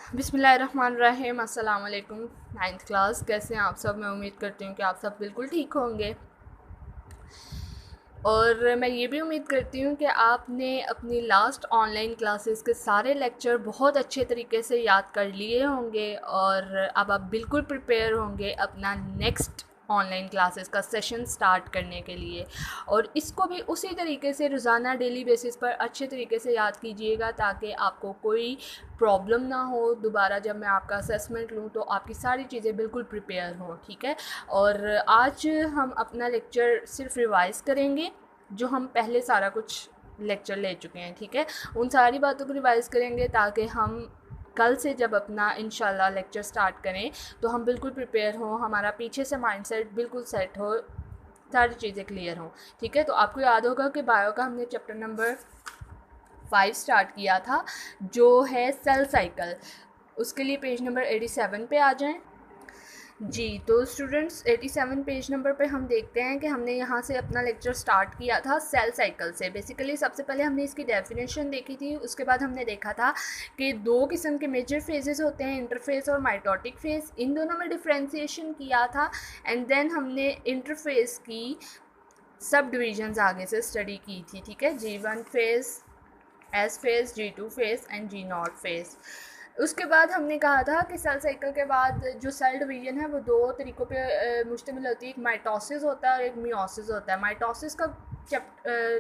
बिस्मिल्लाहिर्रहमानिर्रहीम। अस्सलाम वालेकुम। 9th क्लास, कैसे हैं आप सब? मैं उम्मीद करती हूँ कि आप सब बिल्कुल ठीक होंगे और मैं ये भी उम्मीद करती हूँ कि आपने अपनी लास्ट ऑनलाइन क्लासेस के सारे लेक्चर बहुत अच्छे तरीके से याद कर लिए होंगे और अब आप बिल्कुल प्रिपेयर होंगे अपना नेक्स्ट ऑनलाइन क्लासेस का सेशन स्टार्ट करने के लिए। और इसको भी उसी तरीके से रोज़ाना डेली बेसिस पर अच्छे तरीके से याद कीजिएगा ताकि आपको कोई प्रॉब्लम ना हो। दोबारा जब मैं आपका असेसमेंट लूँ तो आपकी सारी चीज़ें बिल्कुल प्रिपेयर हों, ठीक है। और आज हम अपना लेक्चर सिर्फ रिवाइज़ करेंगे जो हम पहले सारा कुछ लेक्चर ले चुके हैं, ठीक है। उन सारी बातों को रिवाइज़ करेंगे ताकि हम कल से जब अपना इंशाल्लाह लेक्चर स्टार्ट करें तो हम बिल्कुल प्रिपेयर हों, हमारा पीछे से माइंडसेट बिल्कुल सेट हो, सारी चीज़ें क्लियर हों, ठीक है। तो आपको याद होगा कि बायो का हमने चैप्टर नंबर 5 स्टार्ट किया था जो है सेल साइकिल। उसके लिए पेज नंबर 87 पे आ जाएं। जी, तो स्टूडेंट्स 87 पेज नंबर पे हम देखते हैं कि हमने यहाँ से अपना लेक्चर स्टार्ट किया था सेल साइकिल से। बेसिकली सबसे पहले हमने इसकी डेफिनेशन देखी थी, उसके बाद हमने देखा था कि दो किस्म के मेजर फेजेस होते हैं, इंटरफेस और माइटोटिक फेज। इन दोनों में डिफ्रेंसिएशन किया था एंड देन हमने इंटरफेस की सब डिविजन्स आगे से स्टडी की थी, ठीक है। G1 phase, S phase, G2 phase and G0 phase. उसके बाद हमने कहा था कि सेल साइकिल के बाद जो सेल डिवीजन है वो दो तरीक़ों पे मुश्तमिल होती है। एक माइटोसिस होता है और एक मियोसिस होता है। माइटोसिस का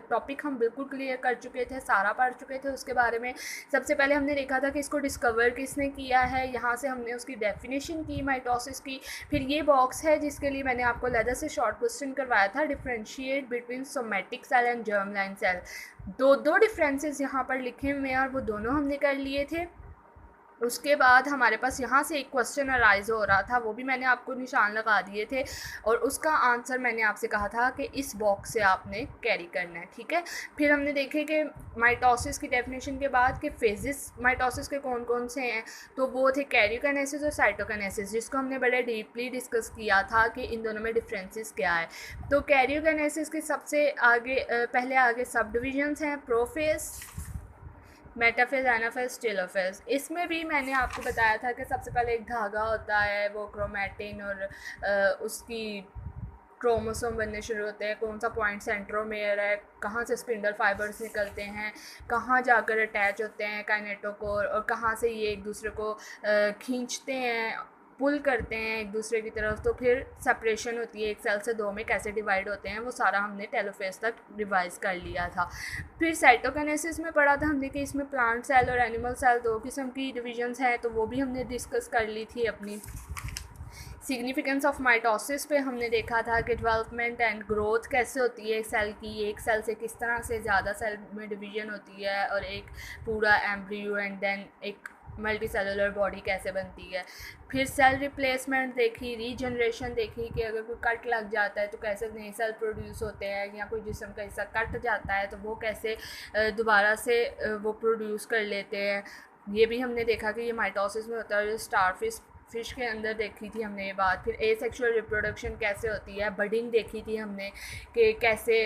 टॉपिक हम बिल्कुल क्लियर कर चुके थे, सारा पढ़ चुके थे उसके बारे में। सबसे पहले हमने देखा था कि इसको डिस्कवर किसने किया है, यहाँ से हमने उसकी डेफिनेशन की माइटोसिस की। फिर ये बॉक्स है जिसके लिए मैंने आपको अलग से शॉर्ट क्वेश्चन करवाया था, differentiate between somatic cell and germ line cell. दो डिफरेंसेस यहाँ पर लिखे हुए हैं और वो दोनों हमने कर लिए थे। उसके बाद हमारे पास यहाँ से एक क्वेश्चन अराइज हो रहा था, वो भी मैंने आपको निशान लगा दिए थे और उसका आंसर मैंने आपसे कहा था कि इस बॉक्स से आपने कैरी करना है, ठीक है। फिर हमने देखे कि माइटोसिस की डेफिनेशन के बाद कि फेजेस माइटोसिस के कौन कौन से हैं, तो वो थे कैरियोकाइनेसिस और साइटोकाइनेसिस, जिसको हमने बड़े डीपली डिस्कस किया था कि इन दोनों में डिफरेंसेस क्या है। तो कैरियोकाइनेसिस के सबसे आगे पहले आगे सब डिविजन्स हैं, प्रोफेज, मेटाफेज, एनाफेज, टेलोफेज। इसमें भी मैंने आपको बताया था कि सबसे पहले एक धागा होता है, वो क्रोमैटिन और उसकी क्रोमोसोम बनने शुरू होते हैं, कौन सा पॉइंट सेंट्रोमेयर है, कहाँ से स्पिंडल फाइबर्स निकलते हैं, कहाँ जाकर अटैच होते हैं काइनेटोकोर, और कहाँ से ये एक दूसरे को खींचते हैं, पुल करते हैं एक दूसरे की तरफ। तो फिर सेपरेशन होती है, एक सेल से दो में कैसे डिवाइड होते हैं, वो सारा हमने टेलोफेज तक रिवाइज कर लिया था। फिर साइटोकाइनेसिस में पढ़ा था हमने कि इसमें प्लांट सेल और एनिमल सेल दो किस्म की डिविजन्स हैं, तो वो भी हमने डिस्कस कर ली थी अपनी। सिग्निफिकेंस ऑफ माइटोसिस पे हमने देखा था कि डेवलपमेंट एंड ग्रोथ कैसे होती है सेल की, एक सेल से किस तरह से ज़्यादा सेल में डिवीजन होती है और एक पूरा एम्ब्रियो एंड देन एक मल्टी सेलुलर बॉडी कैसे बनती है। फिर सेल रिप्लेसमेंट देखी, रीजनरेशन देखी कि अगर कोई कट लग जाता है तो कैसे नए सेल प्रोड्यूस होते हैं, या कोई जिस्म का हिस्सा कट जाता है तो वो कैसे दोबारा से वो प्रोड्यूस कर लेते हैं। ये भी हमने देखा कि ये माइटोसिस में होता है। स्टारफिश के अंदर देखी थी हमने ये बात। फिर एसेक्सुअल रिप्रोडक्शन कैसे होती है, बडिंग देखी थी हमने कि कैसे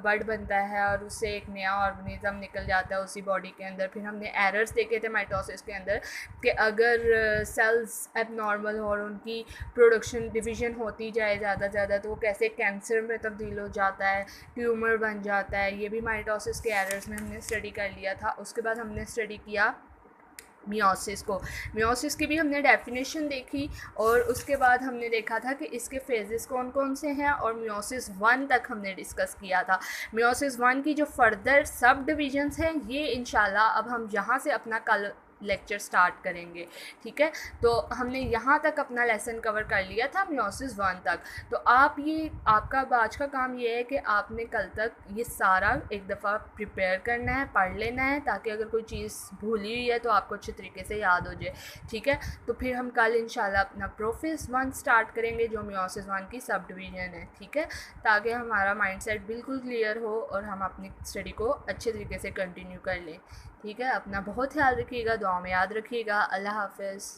बड बनता है और उससे एक नया ऑर्गेनिज्म निकल जाता है उसी बॉडी के अंदर। फिर हमने एरर्स देखे थे माइटोसिस के अंदर कि अगर सेल्स एबनॉर्मल हो और उनकी प्रोडक्शन डिवीजन होती जाए ज़्यादा तो वो कैसे कैंसर में तब्दील हो जाता है, ट्यूमर बन जाता है। ये भी माइटोसिस के एरर्स में हमने स्टडी कर लिया था। उसके बाद हमने स्टडी किया मियोसिस को। मियोसिस की भी हमने डेफिनेशन देखी और उसके बाद हमने देखा था कि इसके फेजेस कौन कौन से हैं और मियोसिस 1 तक हमने डिस्कस किया था। मियोसिस 1 की जो फर्दर सब डिविजन्स हैं ये इंशाल्लाह अब हम यहाँ से अपना कल लेक्चर स्टार्ट करेंगे, ठीक है। तो हमने यहाँ तक अपना लेसन कवर कर लिया था मियोसिस 1 तक। तो आपका आज का काम ये है कि आपने कल तक ये सारा एक दफ़ा प्रिपेयर करना है, पढ़ लेना है, ताकि अगर कोई चीज़ भूली हुई है तो आपको अच्छे तरीके से याद हो जाए, ठीक है। तो फिर हम कल इंशाल्लाह अपना प्रोफेज 1 स्टार्ट करेंगे जो मियोसिस 1 की सब डिवीज़न है, ठीक है, ताकि हमारा माइंडसेट बिल्कुल क्लियर हो और हम अपनी स्टडी को अच्छे तरीके से कंटिन्यू कर लें, ठीक है। अपना बहुत ख्याल रखिएगा, दुआ में याद रखिएगा। अल्लाह हाफ़िज़।